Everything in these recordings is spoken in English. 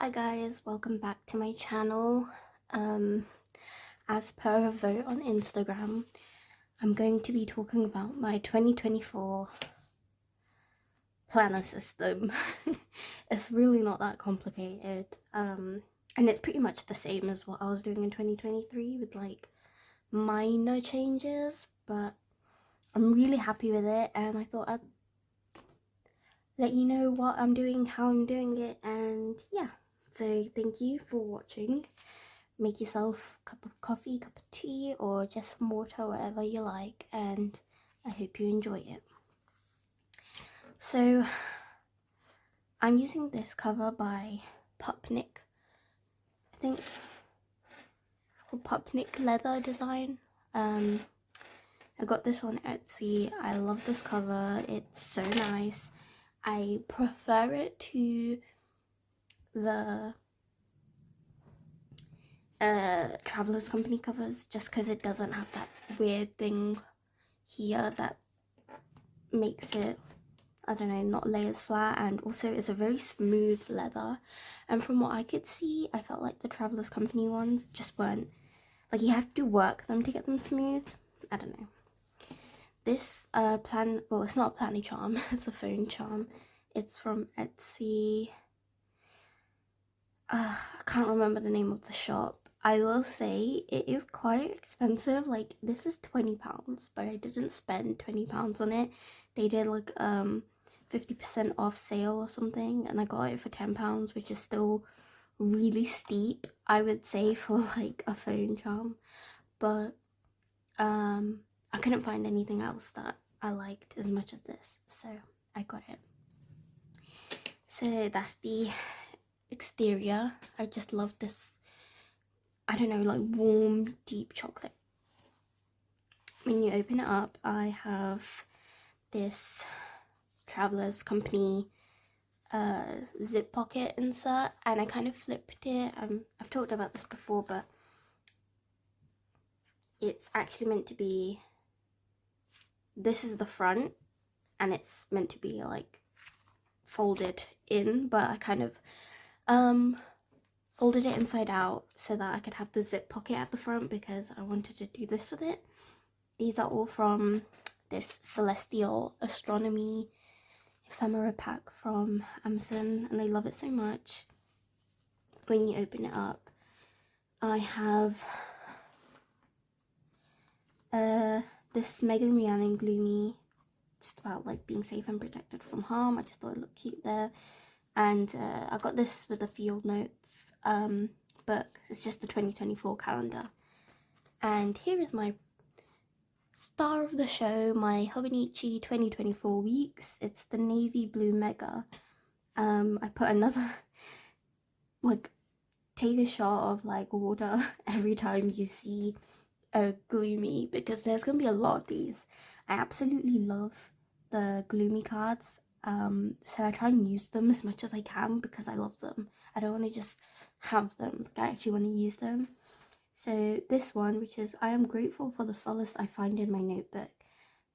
Hi guys, welcome back to my channel. As per a vote on Instagram, I'm going to be talking about my 2024 planner system. It's really not that complicated, and it's pretty much the same as what I was doing in 2023 with like minor changes, but I'm really happy with it, and I thought I'd let you know what I'm doing, how I'm doing it, and yeah. So thank you for watching. Make yourself a cup of coffee, cup of tea, or just some water, whatever you like, and I hope you enjoy it. So I'm using this cover by Pupnik. I think it's called Pupnik Leather Design. I got this on Etsy. I love this cover. It's so nice. I prefer it to the Travelers Company covers just because it doesn't have that weird thing here that makes it, I don't know, not lay as flat, and also it's a very smooth leather. And from what I could see, I felt like the Travelers Company ones just weren't, like, you have to work them to get them smooth. I don't know. This well, it's not a planny charm, it's a phone charm. It's from Etsy. I can't remember the name of the shop. I will say it is quite expensive. Like, this is £20, but I didn't spend £20 on it. They did like 50% off sale or something, and I got it for £10, which is still really steep, I would say, for like a phone charm. But I couldn't find anything else that I liked as much as this, so I got it. So that's the exterior. I just love this, I don't know, like warm, deep chocolate. When you open it up, I have this Travelers Company zip pocket insert, and I kind of flipped it. I've talked about this before, but it's actually meant to be, this is the front, and it's meant to be like folded in, but I kind of folded it inside out so that I could have the zip pocket at the front because I wanted to do this with it. These are all from this Celestial Astronomy ephemera pack from Amazon, and I love it so much. When you open it up, I have this Megan Rhiannon Gloomy, just about like being safe and protected from harm. I just thought it looked cute there. And I got this with the Field Notes book. It's just the 2024 calendar. And here is my star of the show, my Hobonichi 2024 weeks. It's the navy blue mega. I put another, like, take a shot of like water every time you see a gloomy, because there's gonna be a lot of these. I absolutely love the gloomy cards. So I try and use them as much as I can because I love them. I don't want to just have them, like, I actually want to use them. So this one, which is, I am grateful for the solace I find in my notebook.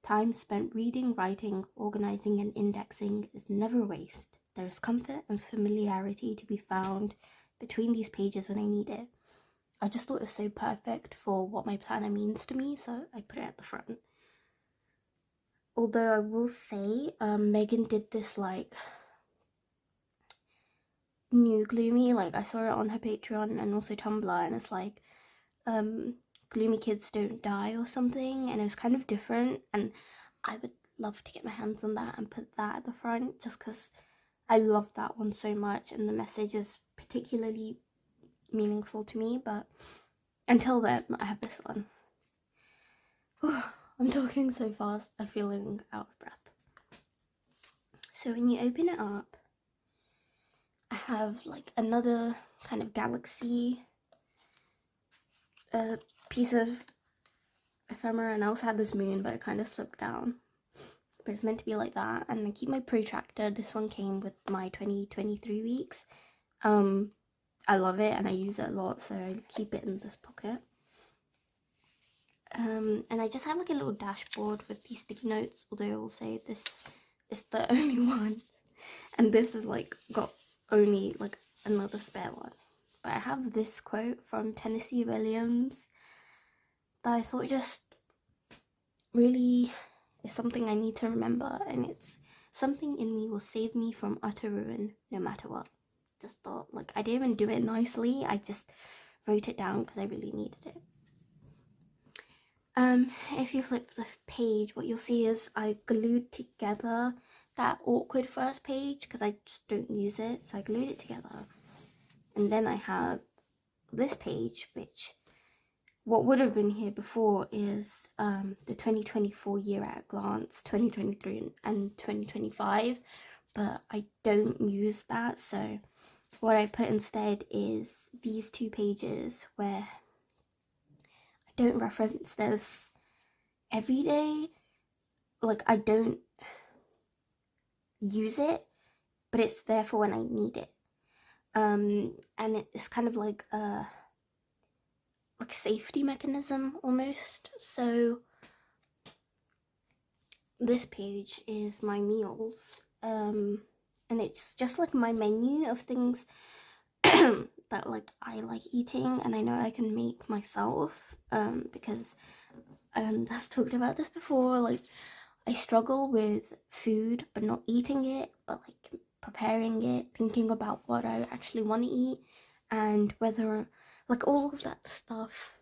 Time spent reading, writing, organizing, and indexing is never waste. There is comfort and familiarity to be found between these pages when I need it. I just thought it was so perfect for what my planner means to me, so I put it at the front. Although I will say, Megan did this like new gloomy, like I saw it on her Patreon and also Tumblr, and it's like gloomy kids don't die or something, and it was kind of different, and I would love to get my hands on that and put that at the front just because I love that one so much and the message is particularly meaningful to me. But until then, I have this one. I'm talking so fast, I'm feeling out of breath. So when you open it up, I have like another kind of galaxy piece of ephemera, and I also had this moon, but it kind of slipped down. But it's meant to be like that. And I keep my protractor. This one came with my 2023 weeks. I love it and I use it a lot, so I keep it in this pocket. And I just have like a little dashboard with these sticky notes, although I will say this is the only one, and this is like got only like another spare one. But I have this quote from Tennessee Williams that I thought just really is something I need to remember, and it's something in me will save me from utter ruin no matter what. Just thought, like, I didn't even do it nicely, I just wrote it down because I really needed it. If you flip the page, what you'll see is I glued together that awkward first page because I just don't use it, so I glued it together. And then I have this page, which what would have been here before is the 2024 year at a glance, 2023 and 2025, but I don't use that, so what I put instead is these two pages where I don't reference this every day. Like, I don't use it, but it's there for when I need it. And it's kind of like a safety mechanism almost. So this page is my meals, and it's just like my menu of things that like I like eating and I know I can make myself, because I've talked about this before, like I struggle with food but not eating it, but like preparing it, thinking about what I actually want to eat, and whether like all of that stuff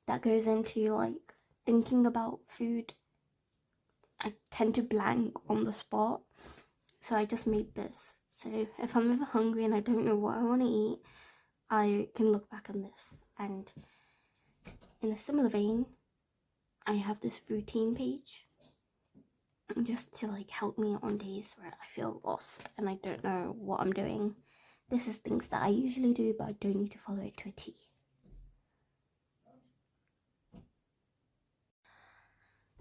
that goes into like thinking about food, I tend to blank on the spot. So I just made this. So if I'm ever hungry and I don't know what I want to eat, I can look back on this. And in a similar vein, I have this routine page just to like help me on days where I feel lost and I don't know what I'm doing. This is things that I usually do, but I don't need to follow it to a T.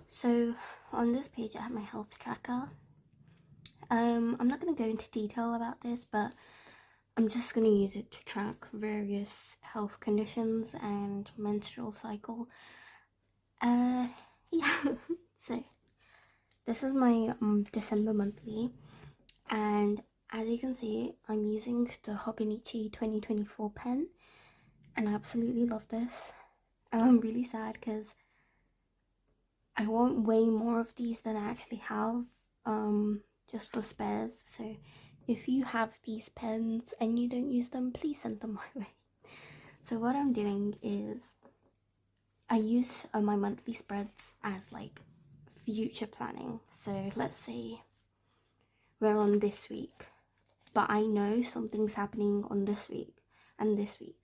So on this page I have my health tracker. I'm not going to go into detail about this, but I'm just going to use it to track various health conditions and menstrual cycle. Yeah. So this is my December monthly, and as you can see, I'm using the Hobonichi 2024 pen, and I absolutely love this. And I'm really sad because I want way more of these than I actually have, just for spares. So if you have these pens and you don't use them, please send them my way. So what I'm doing is I use my monthly spreads as like future planning. So let's say we're on this week, but I know something's happening on this week and this week.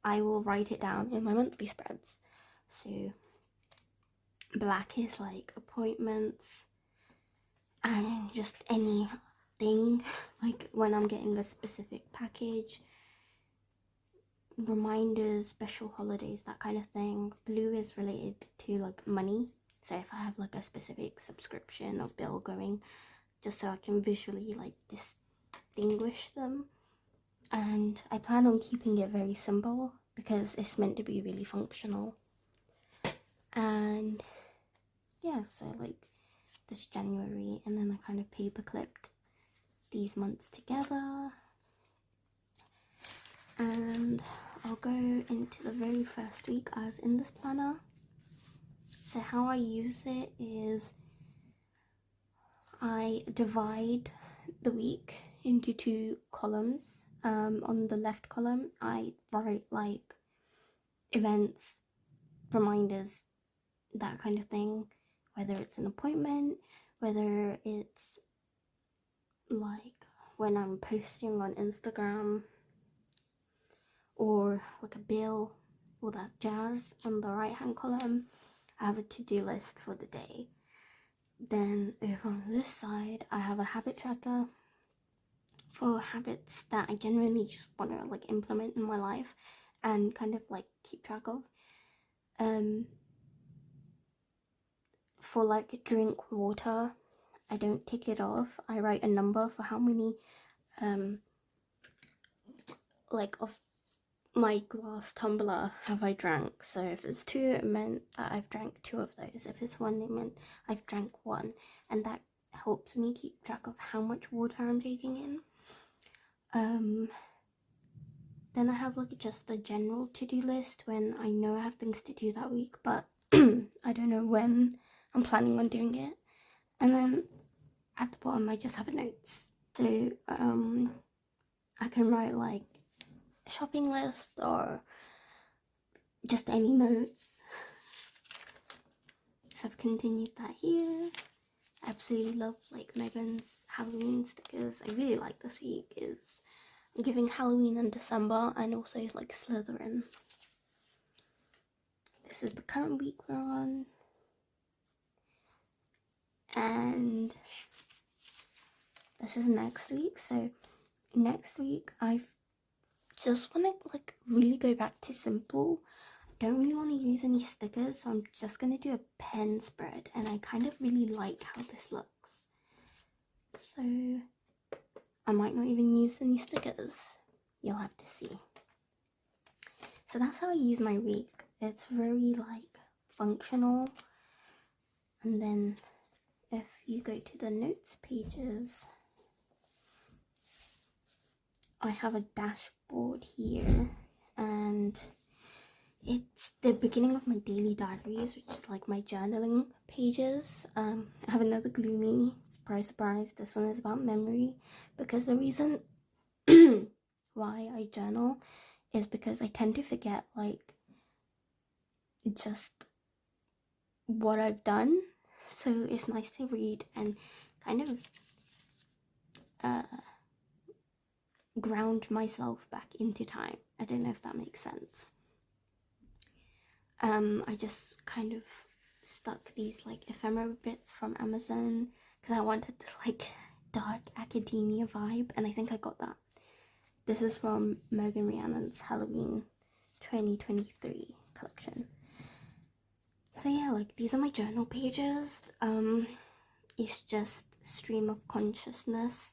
I will write it down in my monthly spreads. So black is like appointments and just anything, like when I'm getting a specific package, reminders, special holidays, that kind of thing. Blue is related to like money, so if I have like a specific subscription or bill going, just so I can visually like distinguish them. And I plan on keeping it very simple because it's meant to be really functional. And yeah, so like this January, and then I kind of paper clipped these months together. And I'll go into the very first week as in this planner. So how I use it is I divide the week into two columns. On the left column I write like events, reminders, that kind of thing, whether it's an appointment, whether it's like when I'm posting on Instagram, or like a bill, all that jazz. On the right hand column I have a to-do list for the day. Then over on this side I have a habit tracker for habits that I genuinely just want to like implement in my life and kind of like keep track of. For like drink water, I don't tick it off. I write a number for how many like of my glass tumbler have I drank. So if it's 2, it meant that I've drank 2 of those. If it's 1, it meant I've drank 1, and that helps me keep track of how much water I'm taking in. then I have like just a general to-do list when I know I have things to do that week, but I don't know when I'm planning on doing it. And then at the bottom I just have notes. So I can write like a shopping list or just any notes. So I've continued that here. I absolutely love like Megan's Halloween stickers. I really like this week is I'm giving Halloween in December and also like Slytherin. This is the current week we're on. And this is next week. So next week I just want to like really go back to simple. I don't really want to use any stickers, so I'm just going to do a pen spread, and I kind of really like how this looks. So I might not even use any stickers. You'll have to see. So that's how I use my week. It's very like functional. And then if you go to the notes pages, I have a dashboard here, and it's the beginning of my daily diaries, which is like my journaling pages. I have another gloomy, surprise, this one is about memory, because the reason why I journal is because I tend to forget like just what I've done. So it's nice to read and kind of ground myself back into time. I don't know if that makes sense. I just kind of stuck these like ephemera bits from Amazon because I wanted this like dark academia vibe, and I think I got that. This is from Megan Rhiannon's Halloween 2023 collection. So yeah, like these are my journal pages. It's just stream of consciousness.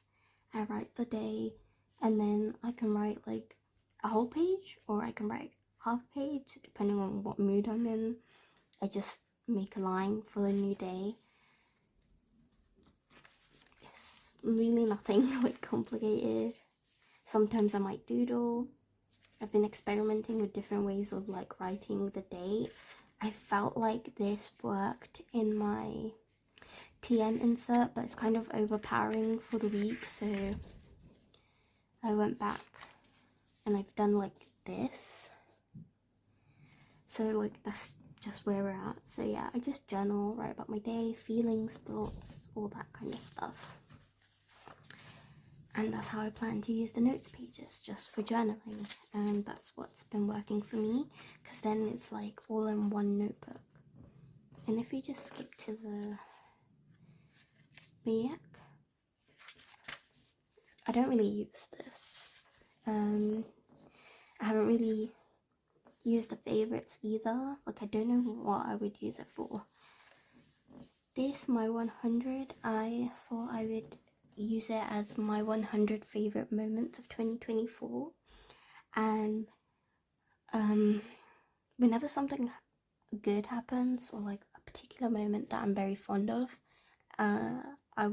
I write the day, and then I can write like a whole page, or I can write half a page depending on what mood I'm in. I just make a line for a new day. It's really nothing like complicated. Sometimes I might doodle. I've been experimenting with different ways of like writing the day. I felt like this worked in my TN insert, but it's kind of overpowering for the week, so I went back and I've done like this. So like that's just where we're at. So yeah, I just journal, write about my day, feelings, thoughts, all that kind of stuff. And that's how I plan to use the notes pages, just for journaling. And that's what's been working for me, because then it's like all in one notebook. And if you just skip to the back, I don't really use this. I haven't really used the favorites either. Like I don't know what I would use it for. This, my 100, I thought I would use it as my 100 favorite moments of 2024. And whenever something good happens, or like a particular moment that I'm very fond of, I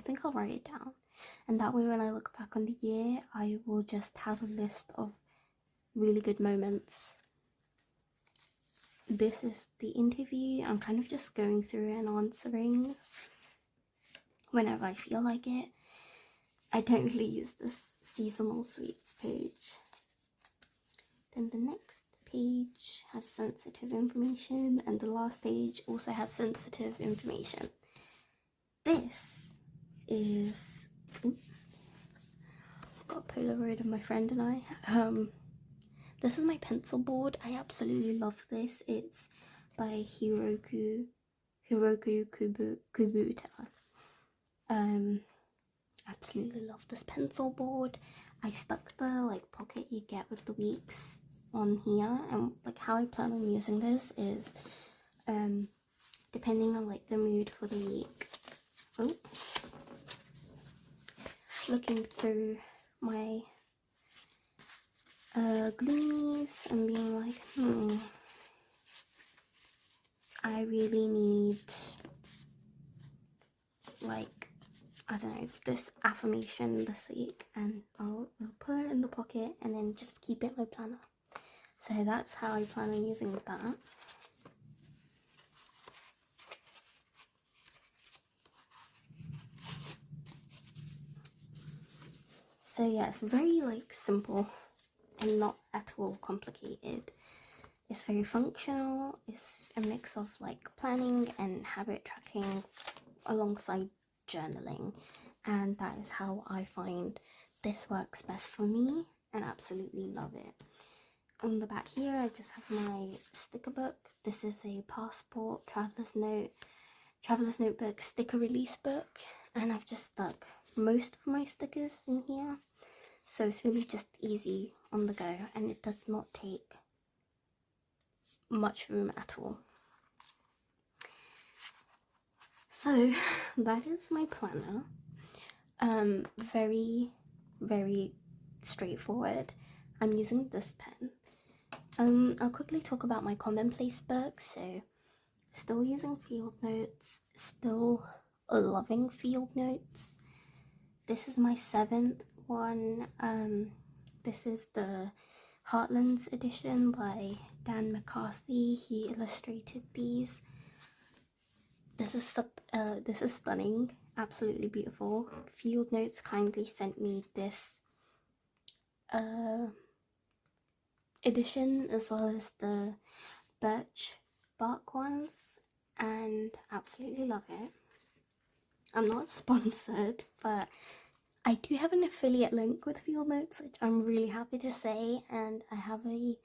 think I'll write it down, and that way when I look back on the year, I will just have a list of really good moments. This is the interview. I'm kind of just going through and answering whenever I feel like it. I don't really use this seasonal sweets page. Then the next page has sensitive information, and the last page also has sensitive information. This is got a Polaroid of my friend and I. This is my pencil board. I absolutely love this. It's by Hiroku Kubuta. Absolutely love this pencil board. I stuck the like pocket you get with the weeks on here, and like how I plan on using this is depending on like the mood for the week. Looking through my gloomies and being like, I really need like I don't know, this affirmation this week, and I'll put it in the pocket and then just keep it in my planner. So that's how I plan on using that. So yeah, it's very like simple and not at all complicated. It's very functional. It's a mix of like planning and habit tracking alongside journaling, and that is how I find this works best for me and absolutely love it. On the back here I just have my sticker book. This is a passport, traveler's notebook, sticker release book, and I've just stuck most of my stickers in here, so it's really just easy on the go and it does not take much room at all. So that is my planner. Very, very straightforward. I'm using this pen. I'll quickly talk about my Commonplace book. So still using field notes, still loving field notes. This is my 7th one. This is the Heartlands edition by Dan McCarthy. He illustrated these. This is stunning, absolutely beautiful. Field Notes kindly sent me this edition as well as the birch bark ones, and absolutely love it. I'm not sponsored, but I do have an affiliate link with Field Notes, which I'm really happy to say, and I have a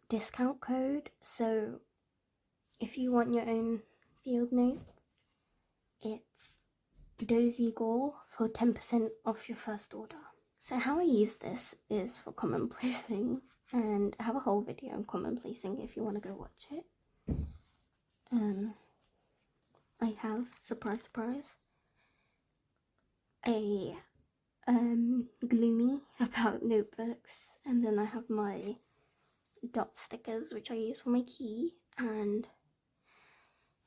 discount code, so if you want your own field notes, it's Dozy Goal for 10% off your first order. So how I use this is for commonplacing, and I have a whole video on commonplacing if you want to go watch it. I have, surprise surprise, a gloomy about notebooks, and then I have my dot stickers which I use for my key, and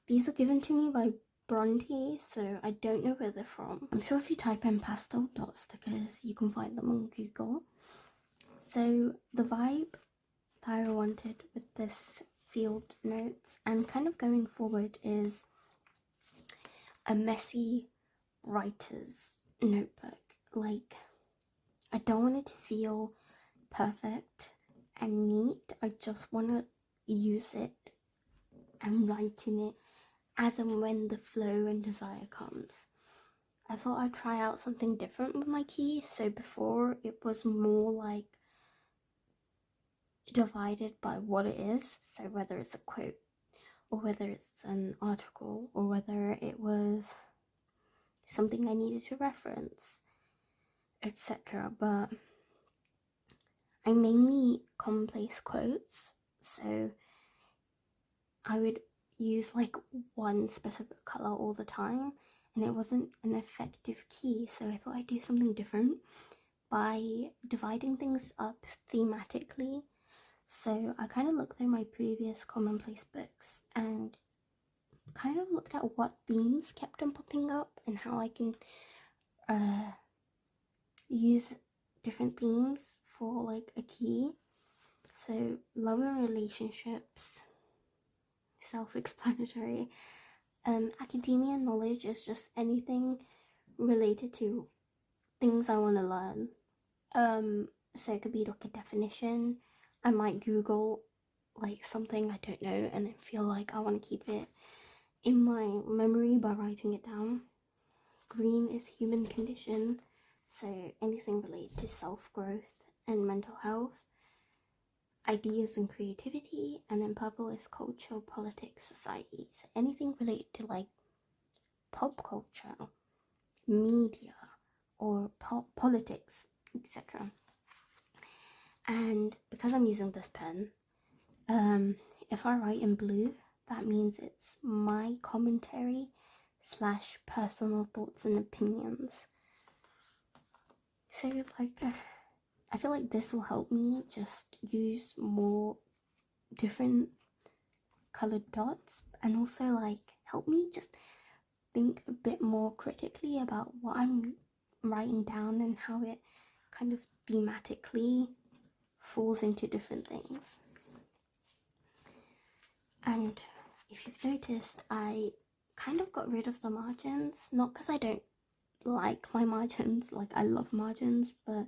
these are given to me by Bronte, so I don't know where they're from. I'm sure if you type in pastel dot stickers you can find them on Google. So the vibe that I wanted with this field notes and kind of going forward is a messy writer's notebook. Like, I don't want it to feel perfect and neat. I just want to use it and write in it as and when the flow and desire comes. I thought I'd try out something different with my key. So before it was more like divided by what it is, so whether it's a quote or whether it's an article or whether it was something I needed to reference, etc. But I mainly commonplace quotes, so I would use like one specific color all the time, and it wasn't an effective key, so I thought I'd do something different by dividing things up thematically. So I kind of looked through my previous commonplace books and kind of looked at what themes kept on popping up and how I can use different themes for like a key. So love and relationships, self-explanatory. Academia knowledge is just anything related to things I want to learn. So it could be like a definition. I might Google like something I don't know and then feel like I want to keep it in my memory by writing it down. Green is human condition, so anything related to self-growth and mental health, ideas and creativity. And then purple is culture, politics, society, so anything related to like pop culture, media, or politics, etc. And because I'm using this pen, if I write in blue, that means it's my commentary / personal thoughts and opinions. So like, I feel like this will help me just use more different colored dots, and also like help me just think a bit more critically about what I'm writing down and how it kind of thematically falls into different things. And if you've noticed, I kind of got rid of the margins, not because I don't like my margins, like I love margins, but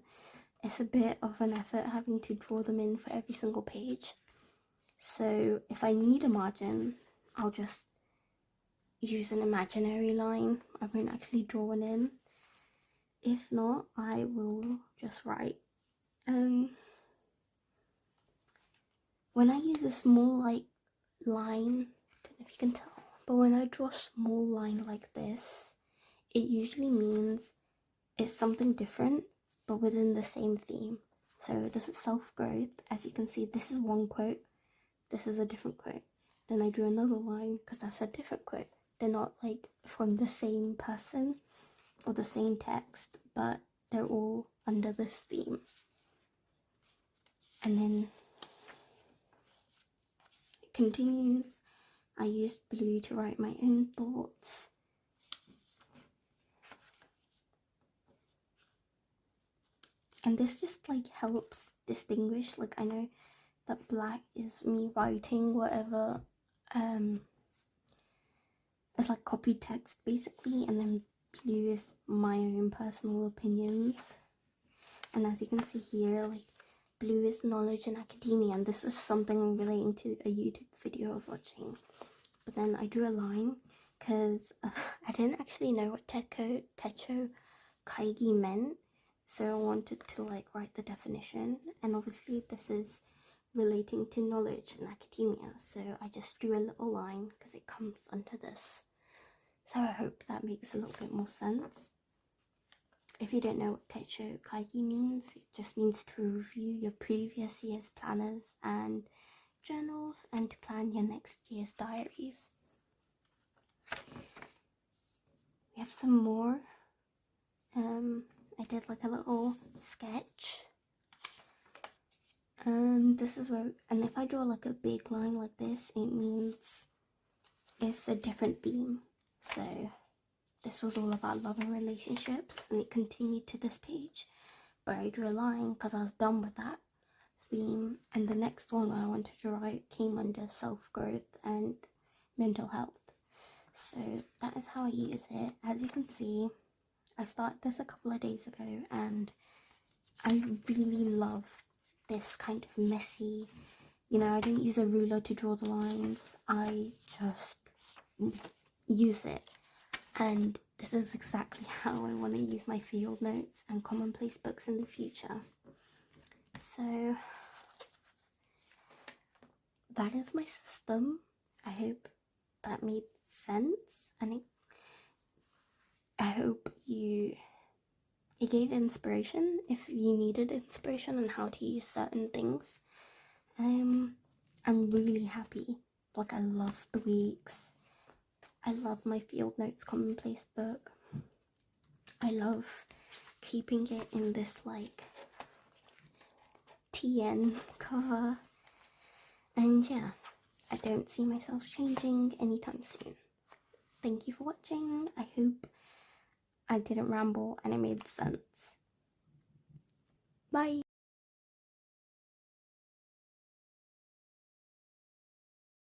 it's a bit of an effort having to draw them in for every single page. So if I need a margin, I'll just use an imaginary line. I won't actually draw one in. If not, I will just write. When I use a small like line, I don't know if you can tell, but when I draw a small line like this, it usually means it's something different but within the same theme. So this is self-growth. As you can see, this is one quote, this is a different quote. Then I drew another line because that's a different quote. They're not like from the same person or the same text, but they're all under this theme. And then it continues. I used blue to write my own thoughts. And this just like helps distinguish, like I know that black is me writing whatever, it's like copy text basically, and then blue is my own personal opinions. And as you can see here, like blue is knowledge and academia, and this was something relating to a YouTube video I was watching. But then I drew a line because I didn't actually know what techo kaigi meant, so I wanted to like write the definition, and obviously this is relating to knowledge and academia, so I just drew a little line because it comes under this. So I hope that makes a little bit more sense. If you don't know what techo kaigi means, it just means to review your previous year's planners and journals and to plan your next year's diaries. We have some more. I did like a little sketch. This is where, and if I draw like a big line like this, it means it's a different theme. So this was all about love and relationships, and it continued to this page, but I drew a line because I was done with that theme, and the next one I wanted to write came under self-growth and mental health. So that is how I use it. As you can see, I started this a couple of days ago, and I really love this kind of messy, you know, I didn't use a ruler to draw the lines, I just use it. And this is exactly how I want to use my field notes and commonplace books in the future. So that is my system. I hope that made sense, and I hope it gave inspiration if you needed inspiration on how to use certain things. I'm really happy. Like, I love the weeks. I love my field notes commonplace book. I love keeping it in this like TN cover. And yeah, I don't see myself changing anytime soon. Thank you for watching. I hope I didn't ramble and it made sense. Bye.